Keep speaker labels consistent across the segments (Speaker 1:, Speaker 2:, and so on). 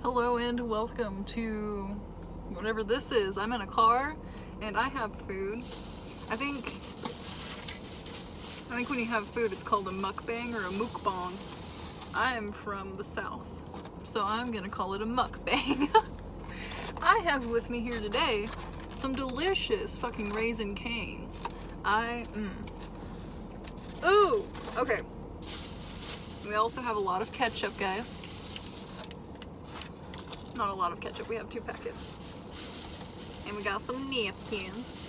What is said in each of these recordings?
Speaker 1: Hello and welcome to whatever this is. I'm in a car and I have food. I think when you have food it's called a mukbang or a mukbang. I am from the south, so I'm gonna call it a mukbang. I have with me here today some delicious fucking Raisin Canes. Ooh, okay. We also have a lot of ketchup, guys. Not a lot of ketchup, we have 2 packets. And we got some napkins.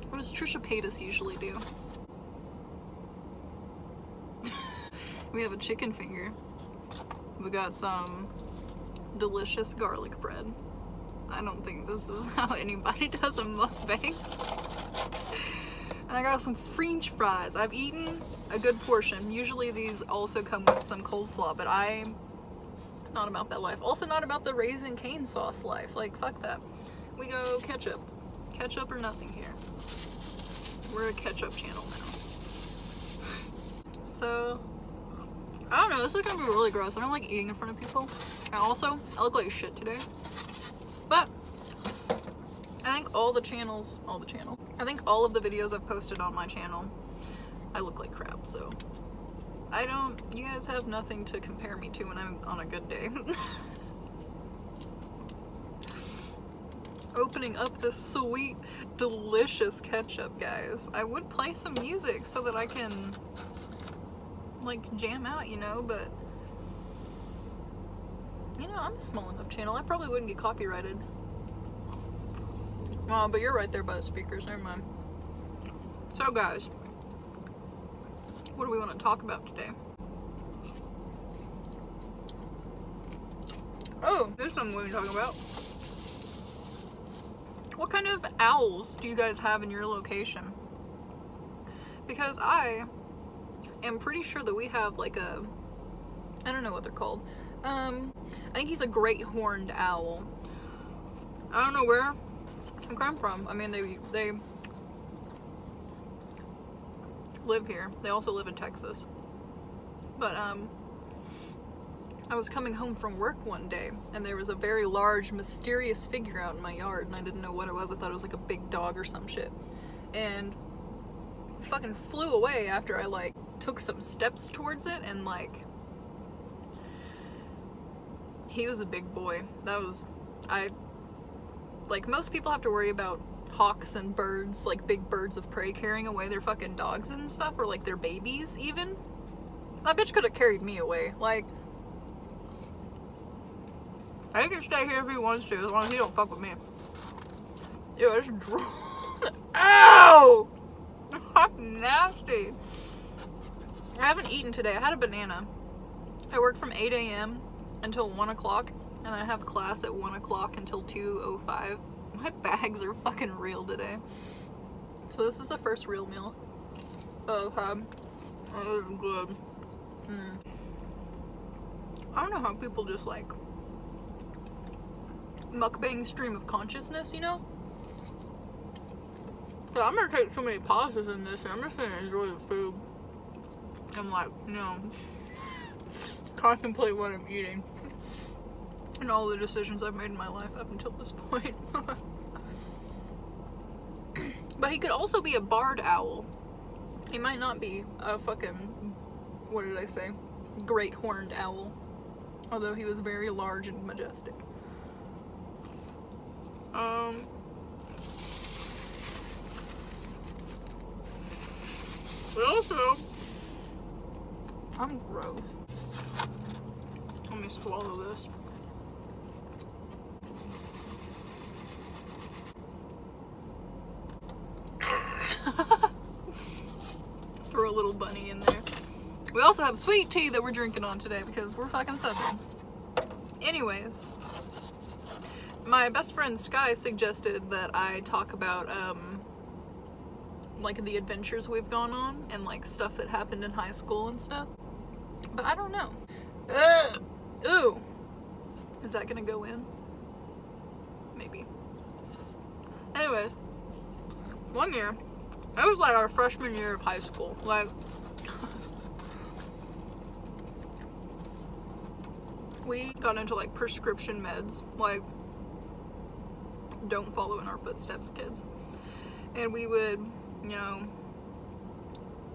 Speaker 1: What does Trisha Paytas usually do? We have a chicken finger. We got some delicious garlic bread. I don't think this is how anybody does a mukbang. And I got some French fries. I've eaten a good portion. Usually these also come with some coleslaw, but I'm not about that life. Also not about the Raisin Cane sauce life. Like, fuck that. We go ketchup. Ketchup or nothing here. We're a ketchup channel now. So, I don't know, this is gonna be really gross. I don't like eating in front of people. And also, I look like shit today. But I think all of the videos I've posted on my channel, I look like crap, so you guys have nothing to compare me to when I'm on a good day. Opening up this sweet, delicious ketchup, guys. I would play some music so that I can, like, jam out, you know, but, you know, I'm a small enough channel. I probably wouldn't get copyrighted. Oh, but you're right there by the speakers, never mind. So, guys, what do we want to talk about today? Oh, there's something we can talk about. What kind of owls do you guys have in your location? Because I am pretty sure that we have like a, I don't know what they're called. I think he's a great horned owl. I don't know where they come from. I mean, they live here. They also live in Texas. But I was coming home from work one day and there was a very large mysterious figure out in my yard and I didn't know what it was. I thought it was like a big dog or some shit. And it fucking flew away after I like took some steps towards it, and like he was a big boy. Like most people have to worry about hawks and birds, like big birds of prey carrying away their fucking dogs and stuff, or like their babies even. That bitch could have carried me away. Like, he can stay here if he wants to, as long as he don't fuck with me. Ew, I just drool. Ow! That's nasty. I haven't eaten today. I had a banana. I work from 8 a.m. until 1 o'clock, and then I have class at 1 o'clock until 2:05. My bags are fucking real today. So this is the first real meal I've had. It is good. I don't know how people just like mukbang stream of consciousness, you know? So I'm gonna take so many pauses in this and I'm just gonna enjoy the food. I'm like, you know, contemplate what I'm eating and all the decisions I've made in my life up until this point. But he could also be a barred owl. He might not be a fucking, what did I say? Great horned owl. Although he was very large and majestic. But also, I'm gross. Let me swallow this. Throw a little bunny in there. We also have sweet tea that we're drinking on today because we're fucking Southern. Anyways, my best friend Sky suggested that I talk about like the adventures we've gone on and like stuff that happened in high school and stuff. But I don't know. Ooh. Is that gonna go in? Maybe. Anyways, one year, it was like our freshman year of high school. Like, we got into like prescription meds, like don't follow in our footsteps, kids. And we would, you know,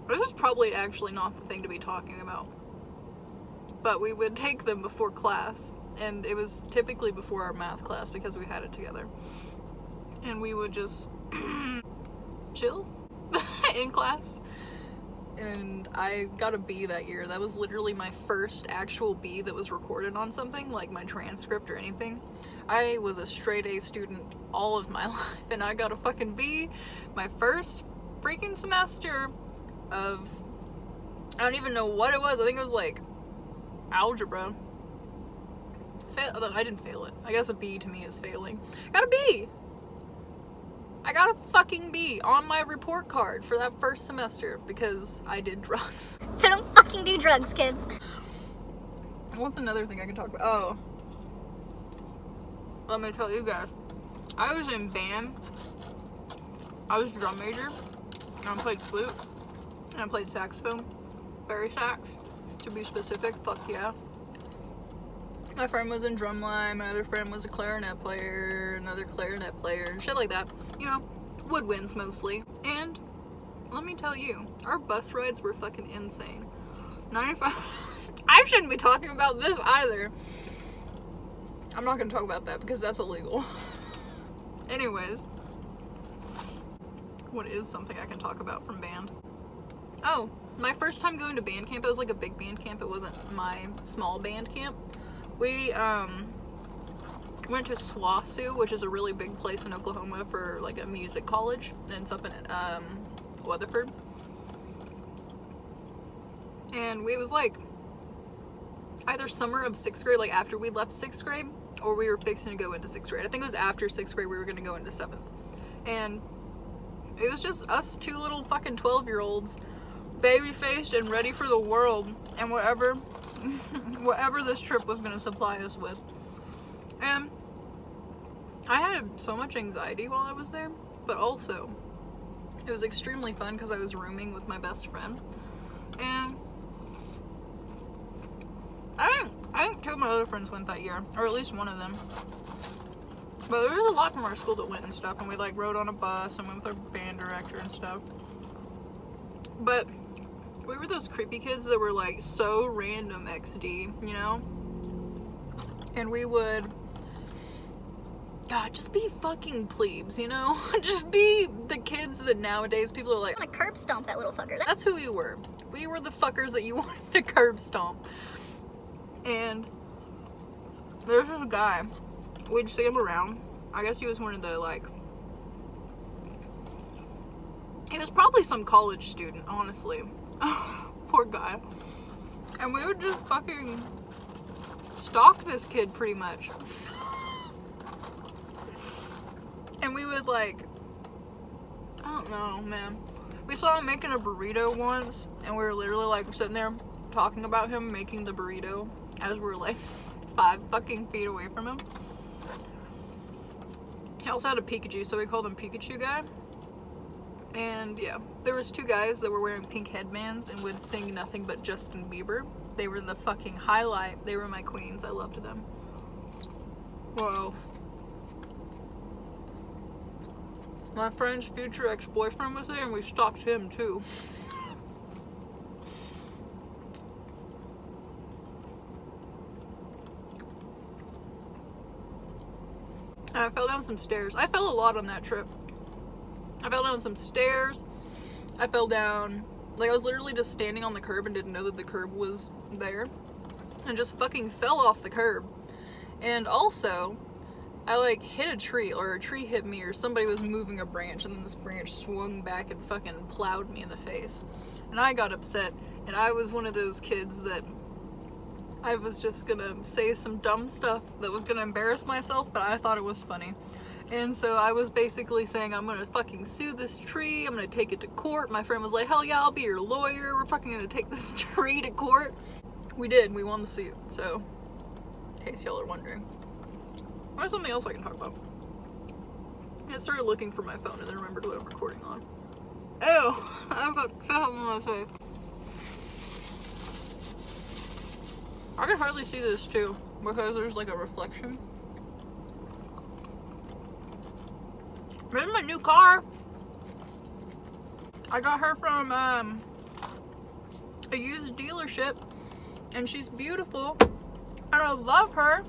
Speaker 1: this is probably actually not the thing to be talking about, but we would take them before class, and it was typically before our math class because we had it together. And we would just chill in class. And I got a B that year. That was literally my first actual B that was recorded on something, like my transcript or anything. I was a straight A student all of my life, and I got a fucking B my first freaking semester of, I don't even know what it was. I think it was like algebra. I didn't fail it. I guess a B to me is failing. Got a B! I got a fucking B on my report card for that first semester because I did drugs.
Speaker 2: So don't fucking do drugs, kids.
Speaker 1: What's another thing I can talk about? Oh. Let me tell you guys. I was in band. I was drum major. And I played flute. And I played saxophone. Bari sax, to be specific. Fuck yeah. My friend was in drumline, my other friend was a clarinet player, another clarinet player, and shit like that. You know, woodwinds mostly. And let me tell you, our bus rides were fucking insane. 95. I shouldn't be talking about this either. I'm not gonna talk about that because that's illegal. Anyways, what is something I can talk about from band? Oh, my first time going to band camp, it was like a big band camp. It wasn't my small band camp. We went to SWASU, which is a really big place in Oklahoma for like a music college, and it's up in Weatherford. And it was like either summer of 6th grade, like after we left 6th grade, or we were fixing to go into 6th grade. I think it was after 6th grade we were going to go into 7th. And it was just us two little fucking 12-year-olds, baby-faced and ready for the world, and whatever this trip was going to supply us with. And I had so much anxiety while I was there, but also it was extremely fun because I was rooming with my best friend. And I think two of my other friends went that year, or at least one of them. But there was a lot from our school that went and stuff, and we like rode on a bus and went with our band director and stuff. But we were those creepy kids that were like so random XD, you know? And we would, God, just be fucking plebes, you know? Just be the kids that nowadays people are like,
Speaker 2: I'm gonna curb stomp that little fucker.
Speaker 1: that's who we were. We were the fuckers that you wanted to curb stomp. And there's this guy, we'd see him around. I guess he was one of the like, he was probably some college student, honestly. Poor guy. And we would just fucking stalk this kid pretty much. And we would like, I don't know, man. We saw him making a burrito once, and we were literally like sitting there talking about him making the burrito as we were like 5 fucking feet away from him. He also had a Pikachu, so we called him Pikachu guy. And yeah, there was 2 guys that were wearing pink headbands and would sing nothing but Justin Bieber. They were the fucking highlight. They were my queens. I loved them. Whoa. My friend's future ex-boyfriend was there, and we stalked him too. And I fell down some stairs. I fell a lot on that trip. I fell down some stairs. I fell down, like I was literally just standing on the curb and didn't know that the curb was there. And just fucking fell off the curb. And also, I like hit a tree, or a tree hit me, or somebody was moving a branch, and then this branch swung back and fucking plowed me in the face. And I got upset, and I was one of those kids that I was just gonna say some dumb stuff that was gonna embarrass myself, but I thought it was funny. And so I was basically saying, I'm gonna fucking sue this tree, I'm gonna take it to court. My friend was like, hell yeah, I'll be your lawyer, we're fucking gonna take this tree to court. We did, we won the suit, so, in case y'all are wondering. There's something else I can talk about. I started looking for my phone and then remembered what I'm recording on. Ew, I've got shit on my face. I can hardly see this too. because there's like a reflection. This is my new car. I got her from a used dealership, and she's beautiful, and I love her.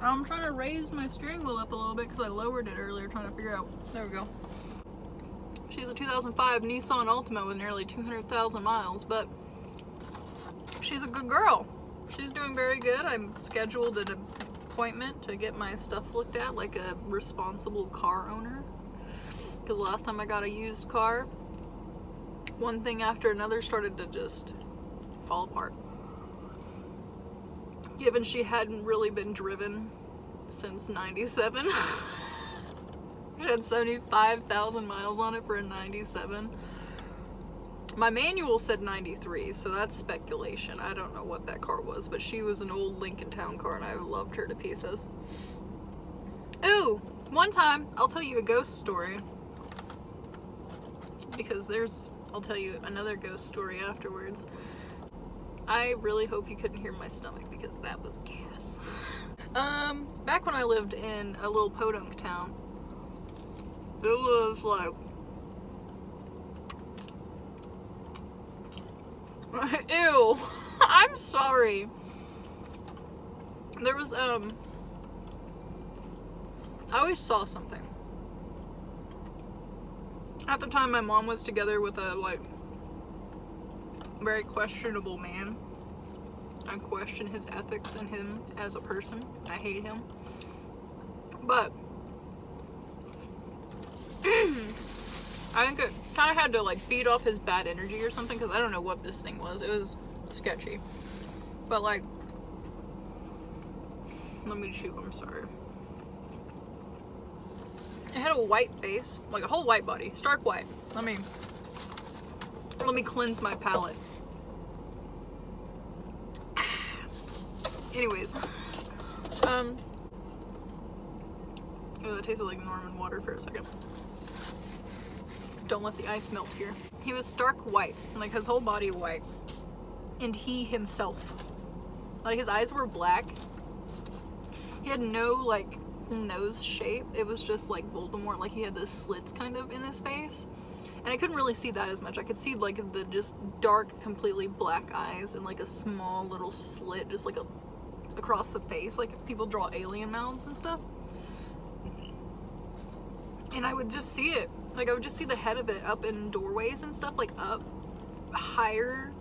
Speaker 1: I'm trying to raise my steering wheel up a little bit because I lowered it earlier trying to figure out. There we go. She's a 2005 Nissan Altima with nearly 200,000 miles, but she's a good girl. She's doing very good. I'm scheduled an appointment to get my stuff looked at like a responsible car owner, because the last time I got a used car, one thing after another started to just fall apart. Given she hadn't really been driven since 97. She had 75,000 miles on it for a 97. My manual said 93, so that's speculation. I don't know what that car was, but she was an old Lincoln Town car, and I loved her to pieces. Ooh, one time, I'll tell you a ghost story. Because I'll tell you another ghost story afterwards. I really hope you couldn't hear my stomach because that was gas. Back when I lived in a little podunk town, it was like, ew, I'm sorry. There was, I always saw something. At the time, my mom was together with a, like, very questionable man. I question his ethics and him as a person. I hate him. But I think it kind of had to like feed off his bad energy or something, because I don't know what this thing was. It was sketchy. But like, let me chew, I'm sorry. It had a white face, like a whole white body, stark white. Let me cleanse my palate. Anyways, oh, that tasted like Norman water for a second. Don't let the ice melt here. He was stark white, like his whole body white, and he himself, like his eyes were black. He had no like nose shape. It was just like Voldemort, like he had the slits kind of in his face. And I couldn't really see that as much. I could see like the just dark, completely black eyes and like a small little slit just like across the face, like people draw alien mouths and stuff. And I would just see it. Like I would just see the head of it up in doorways and stuff, like up higher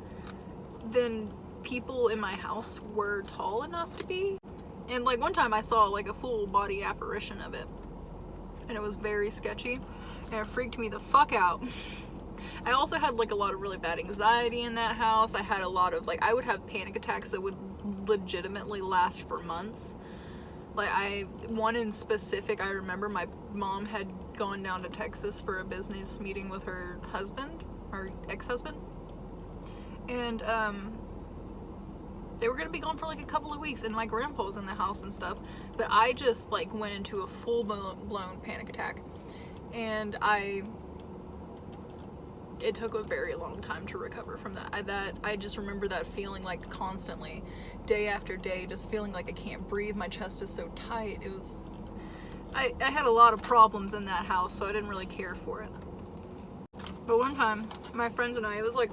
Speaker 1: than people in my house were tall enough to be. And like one time I saw like a full body apparition of it. And it was very sketchy. And it freaked me the fuck out. I also had like a lot of really bad anxiety in that house. I had a lot of like, I would have panic attacks that would legitimately last for months. Like one in specific, I remember my mom had gone down to Texas for a business meeting with her husband, her ex-husband. And they were gonna be gone for like a couple of weeks, and my grandpa was in the house and stuff. But I just like went into a full-blown panic attack. And it took a very long time to recover from that. I just remember that feeling like constantly, day after day, just feeling like I can't breathe. My chest is so tight. It was, I had a lot of problems in that house, so I didn't really care for it. But one time, my friends and I, it was one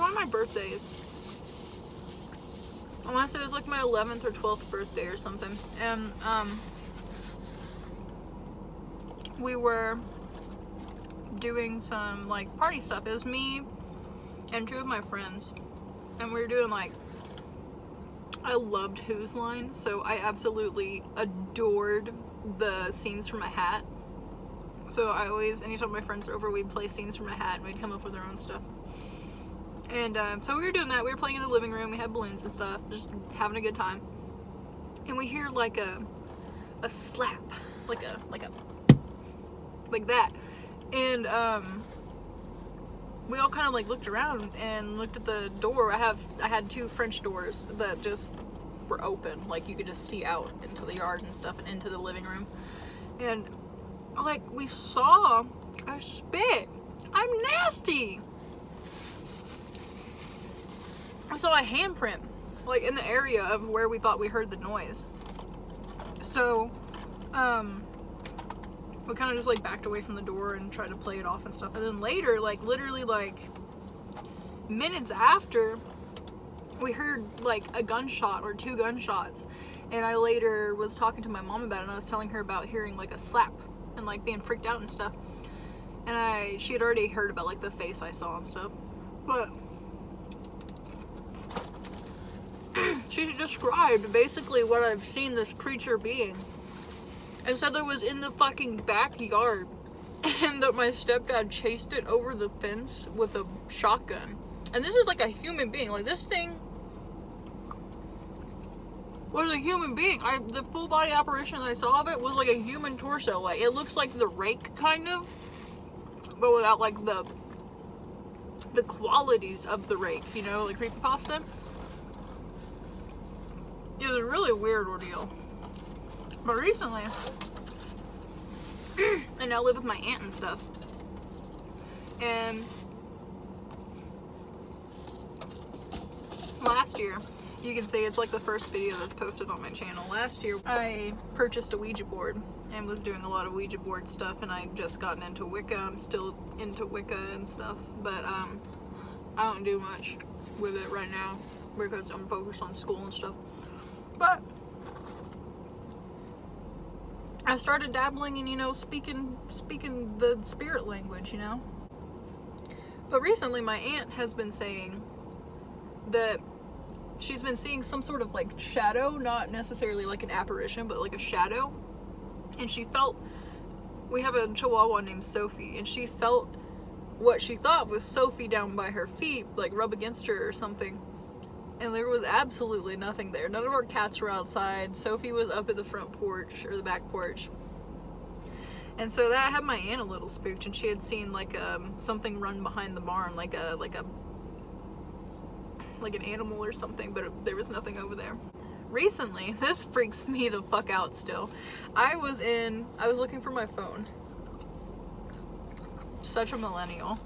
Speaker 1: of my birthdays. I want to say it was like my 11th or 12th birthday or something. And, we were doing some like party stuff. It was me and two of my friends, and we were doing like, I loved Who's Line, so I absolutely adored the Scenes from a Hat. So I always, anytime my friends were over, we'd play Scenes from a Hat and we'd come up with our own stuff. And so we were doing that. We were playing in the living room. We had balloons and stuff, just having a good time. And we hear like a slap, like that. And we all kind of like looked around and looked at the door. I had two French doors that just were open, like you could just see out into the yard and stuff and into the living room. And like we saw a spit. I'm nasty. I saw a handprint like in the area of where we thought we heard the noise. So, we kind of just like backed away from the door and tried to play it off and stuff. And then later, like literally like minutes after, we heard like a gunshot or 2 gunshots. And I later was talking to my mom about it, and I was telling her about hearing like a slap and like being freaked out and stuff. And she had already heard about like the face I saw and stuff. But she described basically what I've seen this creature being. And said that it was in the fucking backyard. And that my stepdad chased it over the fence with a shotgun. And this is like a human being. Like this thing was a human being. The full body apparition I saw of it was like a human torso. Like it looks like the Rake kind of, but without like the qualities of the Rake, you know, like creepypasta. It was a really weird ordeal. But recently, I now live with my aunt and stuff. And last year, you can see it's like the first video that's posted on my channel. Last year, I purchased a Ouija board and was doing a lot of Ouija board stuff, and I just gotten into Wicca. I'm still into Wicca and stuff, but I don't do much with it right now because I'm focused on school and stuff. But I started dabbling in, you know, speaking the spirit language, you know. But recently my aunt has been saying that she's been seeing some sort of like shadow, not necessarily like an apparition, but like a shadow. And she felt, we have a Chihuahua named Sophie, and she felt what she thought was Sophie down by her feet, like rub against her or something. And there was absolutely nothing there. None of our cats were outside. Sophie was up at the front porch, or the back porch. And so that had my aunt a little spooked, and she had seen like something run behind the barn, like an animal or something, but there was nothing over there. Recently, this freaks me the fuck out still. I was looking for my phone. Such a millennial.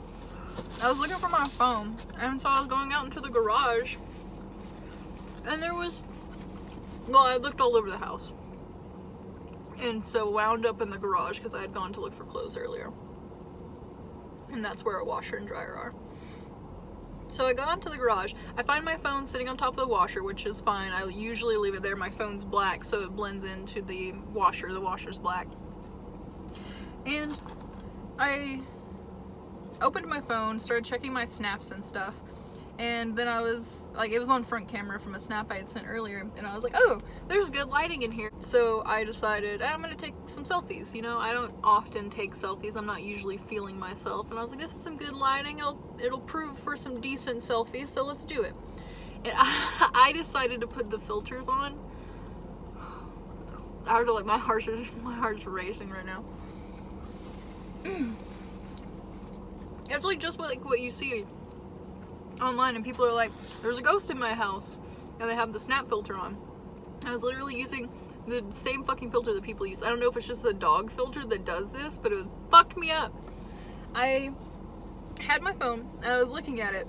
Speaker 1: I was looking for my phone, and so I was going out into the garage. And there was, well, I looked all over the house. And so wound up in the garage because I had gone to look for clothes earlier. And that's where a washer and dryer are. So I go out to the garage. I find my phone sitting on top of the washer, which is fine. I usually leave it there. My phone's black, so it blends into the washer. The washer's black. And I opened my phone, started checking my snaps and stuff. And then I was, like, it was on front camera from a snap I had sent earlier, and I was like, oh, there's good lighting in here. So I decided, I'm gonna take some selfies, you know? I don't often take selfies, I'm not usually feeling myself, and I was like, this is some good lighting, it'll prove for some decent selfies, so let's do it. And I decided to put the filters on. I have to, like, my heart's racing right now. It's like just what you see online, and people are like, there's a ghost in my house, and they have the snap filter on. I was literally using the same fucking filter that people use. I don't know if it's just the dog filter that does this, but it fucked me up. I had my phone, and I was looking at it,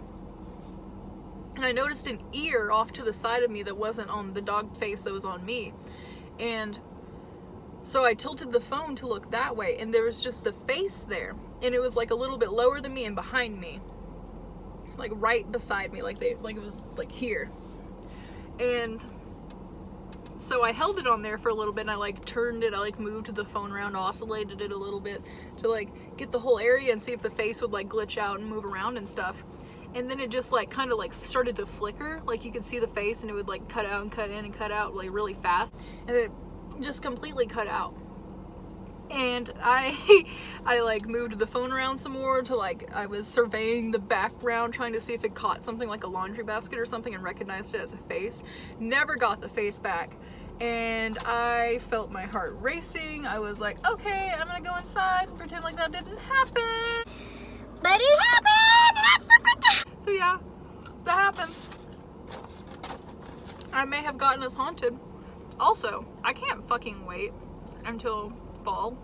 Speaker 1: and I noticed an ear off to the side of me that wasn't on the dog face that was on me. And so I tilted the phone to look that way, and there was just the face there, and it was like a little bit lower than me and behind me, like right beside me, like it was like here. And so I held it on there for a little bit, and I like turned it, I like moved the phone around, oscillated it a little bit to like get the whole area and see if the face would like glitch out and move around and stuff. And then it just like kind of like started to flicker, like you could see the face, and it would like cut out and cut in and cut out like really fast, and it just completely cut out. And I like moved the phone around some more to like, I was surveying the background trying to see if it caught something like a laundry basket or something and recognized it as a face. Never got the face back, and I felt my heart racing. I was like, okay, I'm gonna go inside and pretend like that didn't happen.
Speaker 2: But it happened! That's so freaking.
Speaker 1: So yeah, that happened. I may have gotten us haunted. Also, I can't fucking wait until fall,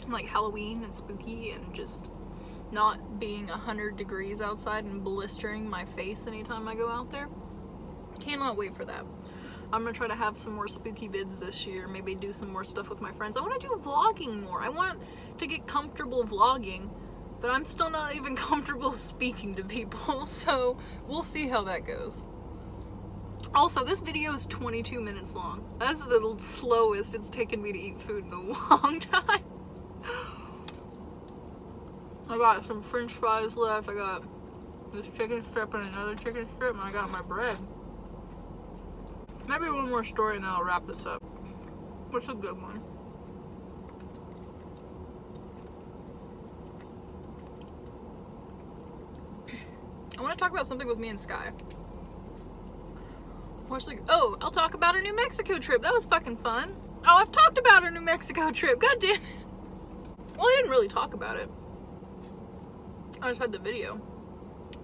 Speaker 1: like Halloween and spooky, and just not being 100 degrees outside and blistering my face anytime I go out there. Cannot wait for that. I'm gonna try to have some more spooky vids this year. Maybe do some more stuff with my friends. I want to do vlogging more. I want to get comfortable vlogging, but I'm still not even comfortable speaking to people. So we'll see how that goes. Also, this video is 22 minutes long. That's the slowest it's taken me to eat food in a long time. I got some french fries left. I got this chicken strip and another chicken strip, and I got my bread. Maybe one more story and then I'll wrap this up. What's a good one? I want to talk about something with me and Sky. Oh, I'll talk about our New Mexico trip. That was fucking fun. Oh, I've talked about our New Mexico trip. God damn it. Well, I didn't really talk about it. I just had the video.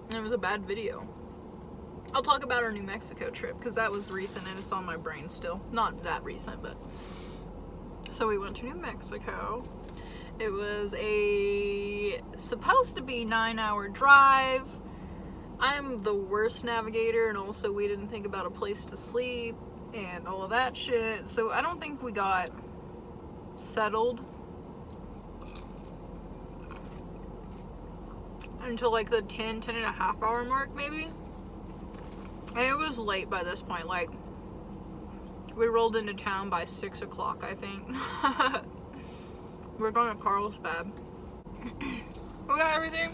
Speaker 1: And it was a bad video. I'll talk about our New Mexico trip because that was recent and it's on my brain still. Not that recent, but. So we went to New Mexico. It was supposed to be 9-hour drive. I'm the worst navigator, and also we didn't think about a place to sleep and all of that shit. So I don't think we got settled until like the 10 and a half hour mark maybe. And it was late by this point. Like, we rolled into town by 6 o'clock, I think. We're going to Carlsbad. We got everything.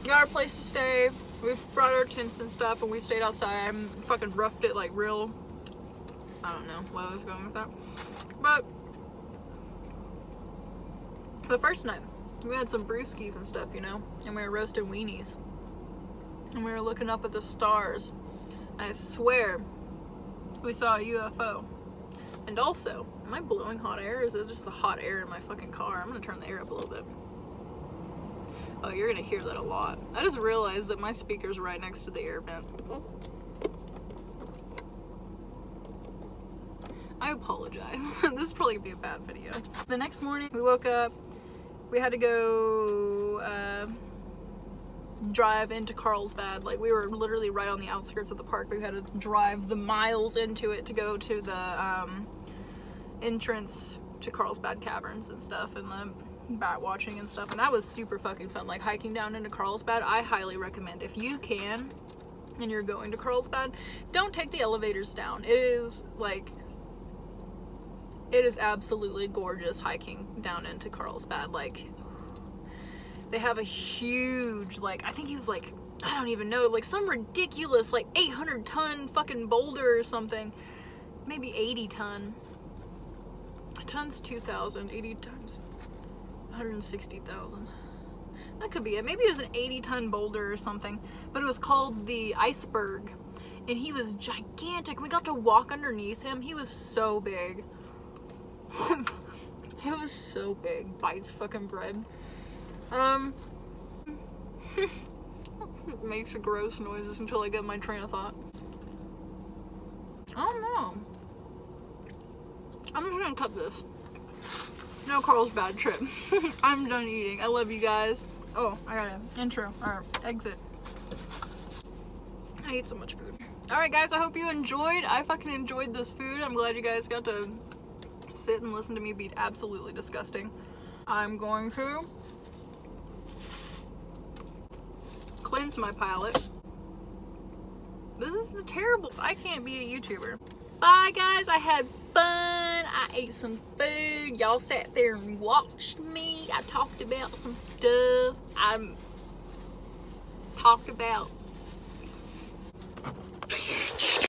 Speaker 1: We got our place to stay. We brought our tents and stuff, and we stayed outside. I fucking roughed it like real. I don't know where I was going with that. But the first night, we had some brewskis and stuff, you know, and we were roasting weenies. And we were looking up at the stars. I swear we saw a UFO. And also, am I blowing hot air, or is it just the hot air in my fucking car? I'm gonna turn the air up a little bit. Oh, you're gonna hear that a lot. I just realized that my speaker's right next to the air vent. I apologize. This is probably gonna be a bad video. The next morning, we woke up. We had to go drive into Carlsbad. Like, we were literally right on the outskirts of the park. We had to drive the miles into it to go to the entrance to Carlsbad Caverns and stuff, and the bat watching and stuff, and that was super fucking fun. Like, hiking down into Carlsbad, I highly recommend. If you can and you're going to Carlsbad, don't take the elevators down. It is like, it is absolutely gorgeous hiking down into Carlsbad. Like, they have a huge, like, I think he was like, I don't even know, like some ridiculous like 800-ton fucking boulder or something. Maybe 80-ton. Ton's 2,000. 80 times 160,000. That could be it. Maybe it was an 80-ton boulder or something. But it was called the Iceberg. And he was gigantic. We got to walk underneath him. He was so big. He was so big. Bites fucking bread. Makes gross noises until I get my train of thought. I don't know. I'm just gonna cut this. No Carlsbad trip. I'm done eating. I love you guys. Oh, I got an intro or exit. I ate so much food. Alright guys, I hope you enjoyed. I fucking enjoyed this food. I'm glad you guys got to sit and listen to me be absolutely disgusting. I'm going to cleanse my palate. This is the terrible. I can't be a YouTuber. Bye guys, I had fun. I ate some food. Y'all sat there and watched me. I talked about some stuff. I talked about